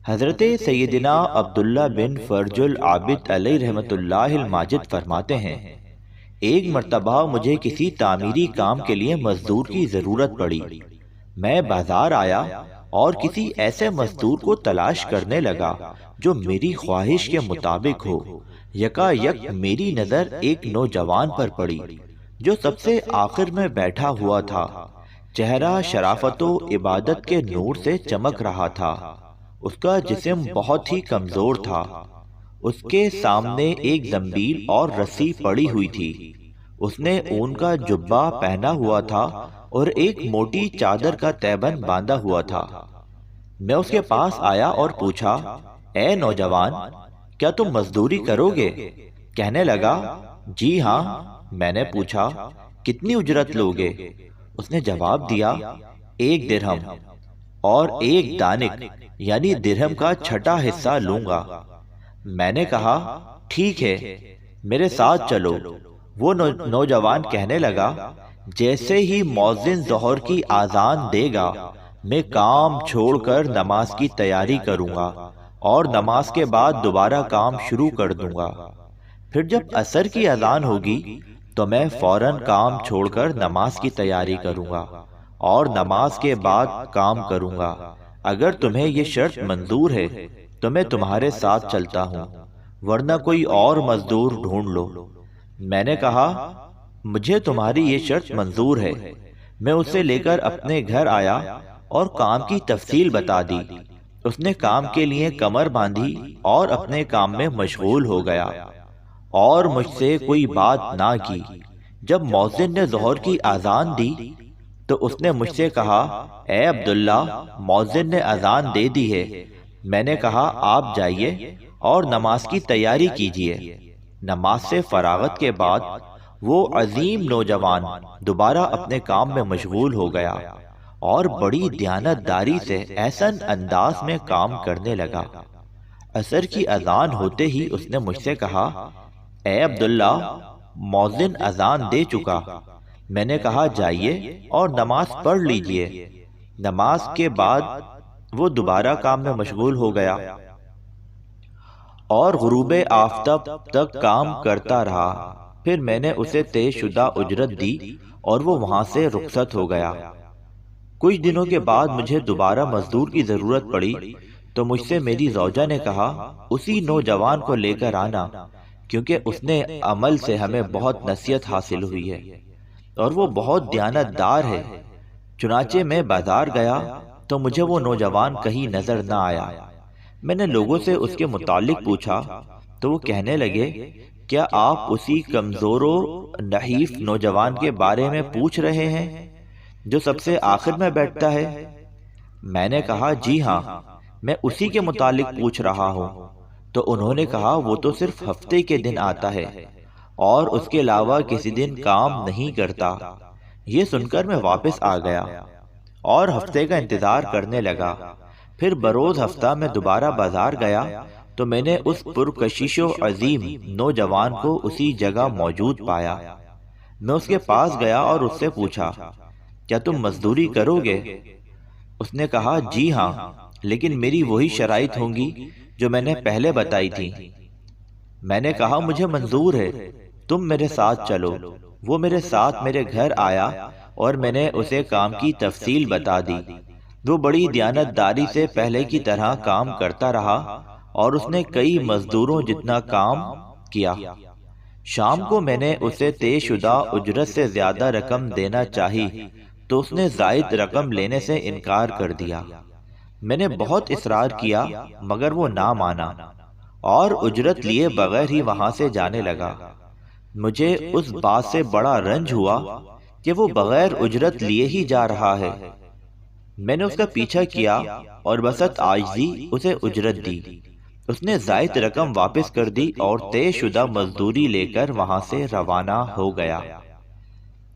حضرت سیدنا عبداللہ بن فرج العابد علیہ رحمۃ اللہ الماجد فرماتے ہیں، ایک مرتبہ مجھے کسی تعمیری کام کے لیے مزدور کی ضرورت پڑی۔ میں بازار آیا اور کسی ایسے مزدور کو تلاش کرنے لگا جو میری خواہش کے مطابق ہو۔ یکا یک میری نظر ایک نوجوان پر پڑی جو سب سے آخر میں بیٹھا ہوا تھا۔ چہرہ شرافت و عبادت کے نور سے چمک رہا تھا۔ اس کا جسم بہت ہی کمزور تھا۔ اس کے سامنے ایک زنبیل اور رسی پڑی ہوئی تھی۔ اس نے اون کا جبہ پہنا ہوا تھا اور ایک موٹی چادر کا تیبن باندھا ہوا تھا۔ میں اس کے پاس آیا اور پوچھا، اے نوجوان، کیا تم مزدوری کرو گے؟ کہنے لگا، جی ہاں۔ میں نے پوچھا، کتنی اجرت لوگے؟ اس نے جواب دیا، 1 درہم اور 1 دانک یعنی درہم کا چھٹا حصہ لوں گا۔ میں نے کہا، ٹھیک ہے، میرے ساتھ چلو۔ وہ نوجوان کہنے لگا، جیسے ہی مؤذن ظہر کی اذان دے گا میں کام چھوڑ کر نماز کی تیاری کروں گا اور نماز کے بعد دوبارہ کام شروع کر دوں گا۔ پھر جب عصر کی اذان ہوگی تو میں فوراً کام چھوڑ کر نماز کی تیاری کروں گا اور نماز کے بعد کام کروں گا۔ اگر تمہیں یہ شرط منظور ہے تو میں تمہارے ساتھ چلتا ہوں، ورنہ کوئی اور مزدور ڈھونڈ لو۔ میں نے کہا، مجھے تمہاری یہ شرط منظور ہے۔ میں اسے لے کر اپنے گھر آیا اور کام کی تفصیل بتا دی۔ اس نے کام کے لیے کمر باندھی اور اپنے کام میں مشغول ہو گیا اور مجھ سے کوئی بات نہ کی۔ جب مؤذن نے ظہر کی اذان دی تو اس نے مجھ سے کہا، اے عبداللہ، مؤذن نے اذان دے دی ہے۔ میں نے کہا، آپ جائیے اور نماز کی تیاری کیجیے۔ نماز سے فراغت کے بعد وہ عظیم نوجوان دوبارہ اپنے کام میں مشغول ہو گیا اور بڑی دیانتداری سے احسن انداز میں کام کرنے لگا۔ عصر کی اذان ہوتے ہی اس نے مجھ سے کہا، اے عبداللہ، مؤذن اذان دے چکا۔ میں نے کہا، جائیے اور نماز پڑھ لیجئے۔ نماز کے بعد وہ دوبارہ کام میں مشغول ہو گیا اور غروب آفتاب تک کام کرتا رہا۔ پھر میں نے اسے طے شدہ اجرت دی اور وہ وہاں سے رخصت ہو گیا۔ کچھ دنوں کے بعد مجھے دوبارہ مزدور کی ضرورت پڑی تو مجھ سے میری زوجہ نے کہا، اسی نوجوان کو لے کر آنا، کیونکہ اس نے عمل سے ہمیں بہت نصیحت حاصل ہوئی ہے اور وہ بہت دیانتدار ہے۔ چنانچہ میں بازار گیا تو مجھے وہ نوجوان کہیں نظر نہ آیا۔ میں نے لوگوں سے اس کے متعلق پوچھا تو وہ کہنے لگے، کیا آپ اسی کمزور و نحیف نوجوان کے بارے میں پوچھ رہے ہیں جو سب سے آخر میں بیٹھتا ہے؟ میں نے کہا، جی ہاں، میں اسی کے متعلق پوچھ رہا ہوں۔ تو انہوں نے کہا، وہ تو صرف ہفتے کے دن آتا ہے اور اس کے علاوہ کسی دن کام نہیں کرتا۔ یہ سن کر میں واپس آ گیا اور ہفتے کا انتظار کرنے لگا۔ پھر بروز ہفتہ میں دوبارہ بازار گیا تو میں نے اس پرکشش و عظیم نوجوان کو اسی جگہ موجود پایا۔ میں اس کے پاس گیا اور اس سے پوچھا، کیا تم مزدوری کرو گے؟ اس نے کہا، جی ہاں، لیکن میری وہی شرائط ہوں گی جو میں نے پہلے بتائی تھی۔ میں نے کہا، مجھے منظور ہے، تم میرے ساتھ چلو۔ وہ میرے ساتھ میرے گھر آیا اور میں نے اسے کام کی تفصیل بتا دی۔ وہ بڑی دیانتداری سے پہلے کی طرح کام کرتا رہا اور اس نے کئی مزدوروں جتنا کام کیا۔ شام کو میں نے اسے طے شدہ اجرت سے زیادہ رقم دینا چاہی تو اس نے زائد رقم لینے سے انکار کر دیا۔ میں نے بہت اصرار کیا مگر وہ نہ مانا اور اجرت لیے بغیر ہی وہاں سے جانے لگا۔ مجھے اس بات سے بڑا رنج ہوا کہ وہ بغیر اجرت لیے ہی جا رہا ہے۔ میں نے اس کا پیچھا کیا اور بسط عاجزی اسے اجرت دی۔ اس نے زائد رقم واپس کر دی اور طے شدہ مزدوری لے کر وہاں سے روانہ ہو گیا۔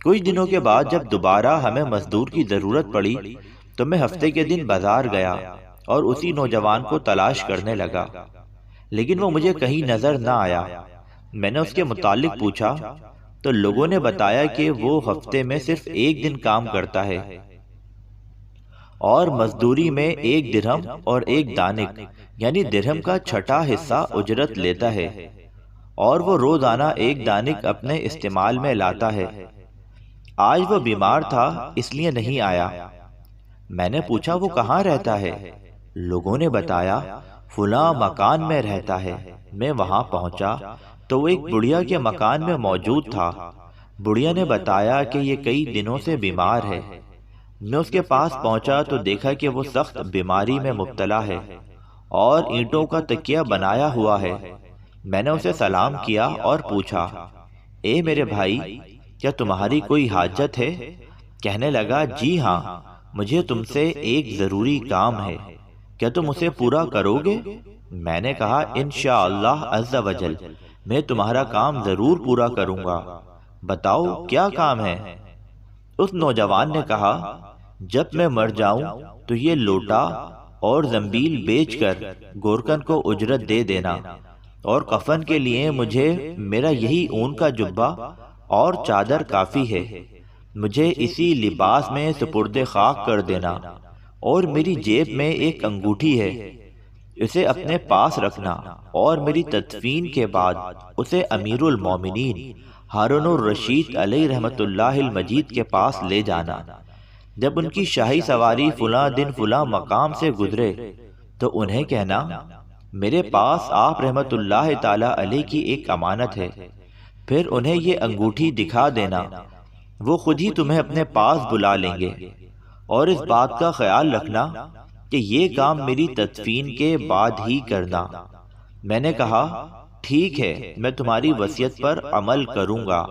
کچھ دنوں کے بعد جب دوبارہ ہمیں مزدور کی ضرورت پڑی تو میں ہفتے کے دن بازار گیا اور اسی نوجوان کو تلاش کرنے لگا، لیکن وہ مجھے کہیں نظر نہ آیا۔ میں نے اس کے متعلق پوچھا تو لوگوں نے بتایا کہ وہ ہفتے میں صرف 1 دن کام کرتا ہے اور مزدوری میں 1 درہم اور 1 دانک یعنی درہم کا چھٹا حصہ اجرت لیتا ہے، اور وہ روزانہ 1 دانک اپنے استعمال میں لاتا ہے۔ آج وہ بیمار تھا اس لیے نہیں آیا۔ میں نے پوچھا وہ کہاں رہتا ہے؟ لوگوں نے بتایا فلاں مکان میں رہتا ہے۔ میں وہاں پہنچا تو وہ ایک بڑھیا کے مکان میں موجود تھا۔ بڑھیا نے بتایا کہ یہ کئی دنوں سے بیمار ہے۔ میں اس کے پاس پہنچا تو دیکھا کہ وہ سخت بیماری میں مبتلا ہے اور اینٹوں کا تکیہ بنایا ہوا ہے۔ میں نے اسے سلام کیا اور پوچھا، اے میرے بھائی، کیا تمہاری کوئی حاجت ہے؟ کہنے لگا، جی ہاں، مجھے تم سے ایک ضروری کام ہے، کیا تم اسے پورا کرو گے؟ میں نے کہا، انشاءاللہ عز و جل میں تمہارا کام ضرور پورا کروں گا، بتاؤ کیا کام ہے؟ اس نوجوان نے کہا، جب میں مر جاؤں تو یہ لوٹا اور زنبیل بیچ کر گورکن کو اجرت دے دینا، اور کفن کے لیے مجھے میرا یہی اون کا جبہ اور چادر کافی ہے، مجھے اسی لباس میں سپرد خاک کر دینا، اور میری جیب میں ایک انگوٹھی ہے، اسے اپنے پاس رکھنا، اور میری تدفین کے بعد اسے امیر المومنین ہارون الرشید علیہ رحمت اللہ المجید کے پاس لے جانا۔ جب ان کی شاہی سواری فلاں دن فلاں مقام سے گزرے تو انہیں کہنا، میرے پاس آپ رحمت اللہ تعالی علیہ کی ایک امانت ہے، پھر انہیں یہ انگوٹھی دکھا دینا، وہ خود ہی تمہیں اپنے پاس بلا لیں گے، اور اس بات کا خیال رکھنا کہ یہ کام میری تدفین کے بعد ہی کرنا۔ میں نے کہا، ٹھیک ہے، میں تمہاری وصیت پر عمل کروں گا۔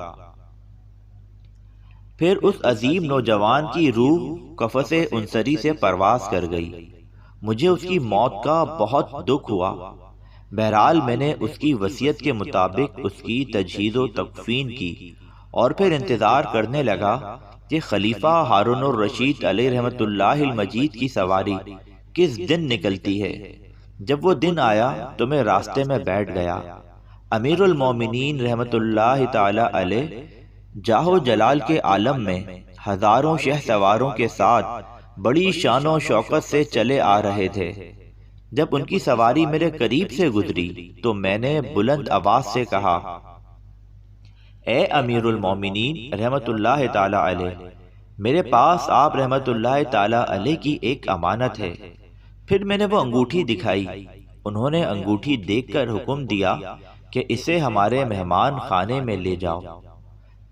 پھر اس عظیم نوجوان کی روح قفس انصری سے پرواز کر گئی۔ مجھے اس کی موت کا بہت دکھ ہوا۔ بہرحال میں نے اس کی وصیت کے مطابق اس کی تجہیز و تکفین کی، اور پھر انتظار کرنے لگا کہ خلیفہ ہارون الرشید علیہ رحمت اللہ المجید کی سواری کس دن نکلتی ہے۔ جب وہ دن آیا تو میں راستے میں بیٹھ گیا۔ امیر المومنین رحمت اللہ تعالی علیہ جاہ و جلال کے عالم میں ہزاروں شہ سواروں کے ساتھ بڑی شان و شوکت سے چلے آ رہے تھے۔ جب ان کی سواری میرے قریب سے گزری تو میں نے بلند آواز سے کہا، اے امیر المومنین رحمت اللہ تعالی علیہ، میرے پاس آپ رحمت اللہ تعالی علیہ کی ایک امانت ہے۔ پھر میں نے وہ انگوٹھی دکھائی۔ انہوں نے انگوٹھی دیکھ کر حکم دیا کہ اسے ہمارے مہمان خانے میں لے جاؤ،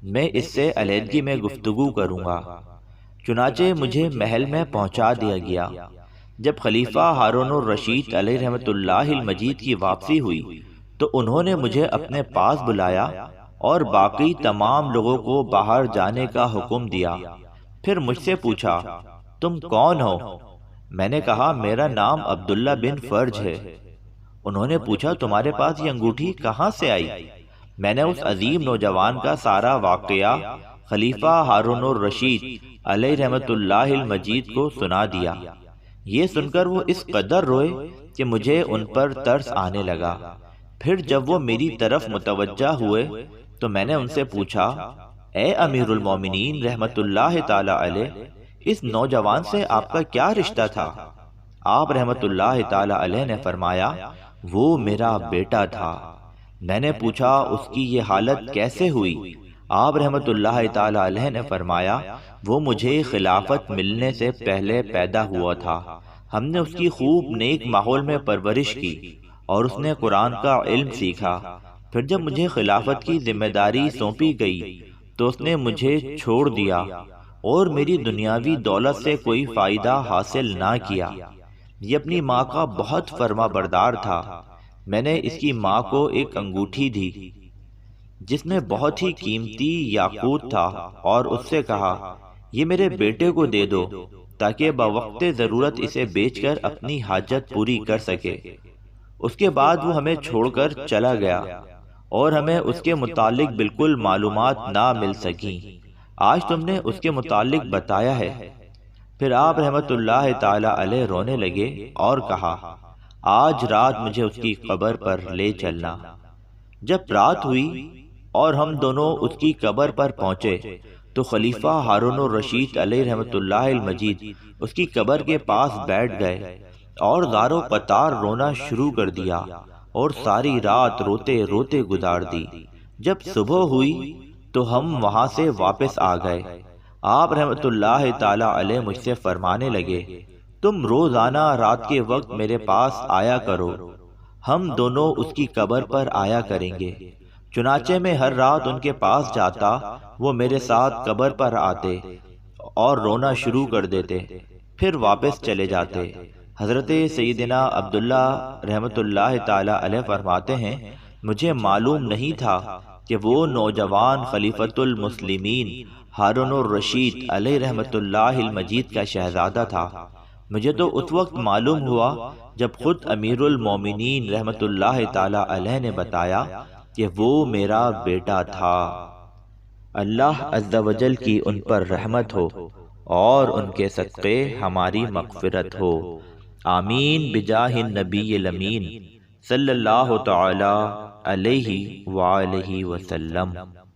میں اس سے علیحدگی میں گفتگو کروں گا۔ چنانچہ مجھے محل میں پہنچا دیا گیا۔ جب خلیفہ ہارون الرشید علیہ رحمت اللہ المجید کی واپسی ہوئی تو انہوں نے مجھے اپنے پاس بلایا اور باقی تمام لوگوں کو باہر جانے کا حکم دیا۔ پھر مجھ سے پوچھا، تم کون ہو؟ میں نے کہا، میرا نام عبداللہ بن فرج ہے۔ انہوں نے پوچھا، تمہارے پاس یہ انگوٹھی کہاں سے آئی؟ میں نے اس عظیم نوجوان کا سارا واقعہ خلیفہ ہارون الرشید علیہ رحمت اللہ المجید کو سنا دیا۔ یہ سن کر وہ اس قدر روئے کہ مجھے ان پر ترس آنے لگا۔ پھر جب وہ میری طرف متوجہ ہوئے تو میں نے ان سے پوچھا، اے امیر المومنین رحمت اللہ تعالی علیہ، اس نوجوان سے آپ کا کیا رشتہ تھا؟ آپ رحمت اللہ تعالی علیہ نے فرمایا، وہ میرا بیٹا تھا۔ میں نے پوچھا، اس کی یہ حالت کیسے ہوئی؟ آپ رحمت اللہ تعالی علیہ نے فرمایا، وہ مجھے خلافت ملنے سے پہلے پیدا ہوا تھا۔ ہم نے اس کی خوب نیک ماحول میں پرورش کی اور اس نے قرآن کا علم سیکھا۔ پھر جب مجھے خلافت کی ذمہ داری سونپی گئی تو اس نے مجھے چھوڑ دیا اور میری دنیاوی دولت سے کوئی فائدہ حاصل نہ کیا۔ یہ اپنی ماں کا بہت فرما بردار تھا۔ میں نے اس کی ماں کو ایک انگوٹھی دی جس میں بہت ہی قیمتی یاقوت تھا، اور اس سے کہا، یہ میرے بیٹے کو دے دو تاکہ بوقت ضرورت اسے بیچ کر اپنی حاجت پوری کر سکے۔ اس کے بعد وہ ہمیں چھوڑ کر چلا گیا اور ہمیں اس کے متعلق بالکل معلومات نہ مل سکیں۔ آج تم نے اس کے متعلق بتایا ہے۔ پھر آپ رحمت اللہ تعالی علیہ رونے لگے اور کہا، آج رات مجھے اس کی قبر پر لے چلنا۔ جب رات ہوئی اور ہم دونوں اس کی قبر پر پہنچے تو خلیفہ ہارون الرشید علیہ رحمۃ اللہ المجید اس کی قبر کے پاس بیٹھ گئے اور زار و قطار رونا شروع کر دیا اور ساری رات روتے روتے گزار دی۔ جب صبح ہوئی تو ہم وہاں سے واپس آ گئے۔ آپ رحمۃ اللہ تعالی علیہ مجھ سے فرمانے لگے، تم روزانہ رات کے وقت میرے پاس آیا کرو، ہم دونوں اس کی قبر پر آیا کریں گے۔ چنانچہ میں ہر رات ان کے پاس جاتا، وہ میرے ساتھ قبر پر آتے اور رونا شروع کر دیتے، پھر واپس چلے جاتے۔ حضرت سیدنا عبداللہ رحمۃ اللہ تعالی علیہ فرماتے ہیں، مجھے معلوم نہیں تھا کہ وہ نوجوان خلیفۃ المسلمین ہارون الرشید علیہ رحمۃ اللہ المجید کا شہزادہ تھا۔ مجھے تو اس وقت معلوم ہوا جب خود امیر المومنین رحمۃ اللہ تعالی علیہ نے بتایا کہ وہ میرا بیٹا تھا۔ اللہ عز و جل کی ان پر رحمت ہو اور ان کے صدقے ہماری مغفرت ہو، آمین بجاہ النبی الامین صلی اللہ تعالی علیہ وآلہ وسلم۔